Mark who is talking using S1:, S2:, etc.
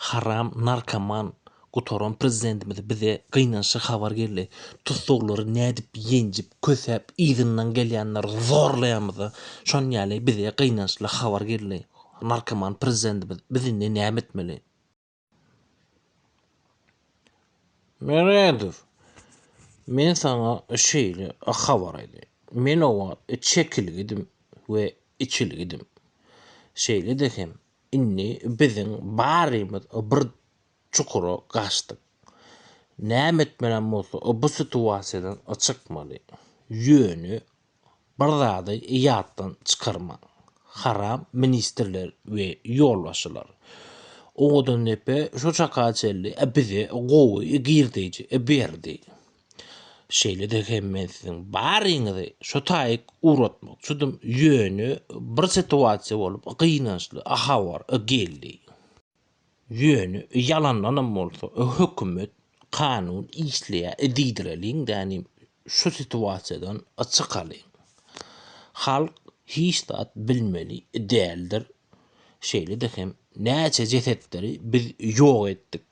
S1: haram, narkoman, gutoran prezidentimiz bize kıynançı habar geldi. Tutsukları nedip, yencip, kösep, izinden gelýänler zorlaýamyzy. Şon ýaly bize kıynançly habar geldi. Narkoman prezidentimiz bizini näme etmeli? Meredif, men sana şeýle habar aýdy. Men owa çekilgidim we içilgidim. Şeýle dehem, inni biziň barymyz bir çukura gaçdyk. Näme etmelen bolsa bu situasiýadan çykmaly. Ýöni bir zady ýatdan çykarma. Haram ministrler we ýolbaşçylar. Oňadan nepe şu çaka çeldi, bize gowy girdiýi berdi. Şeýle dehem men siziň baryňyzy şu taýyk uratmak çudum ýöni bir situasiýa bolup gynançly habar geldi. Ýöni ýalanlanam bolsa hökümet kanun işleýär diýdireliň däni şu situasiýadan çykaly. Halk hiç zat bilmeli däldir. Şeýle dehem näçe jesetleri biz ýok etdik.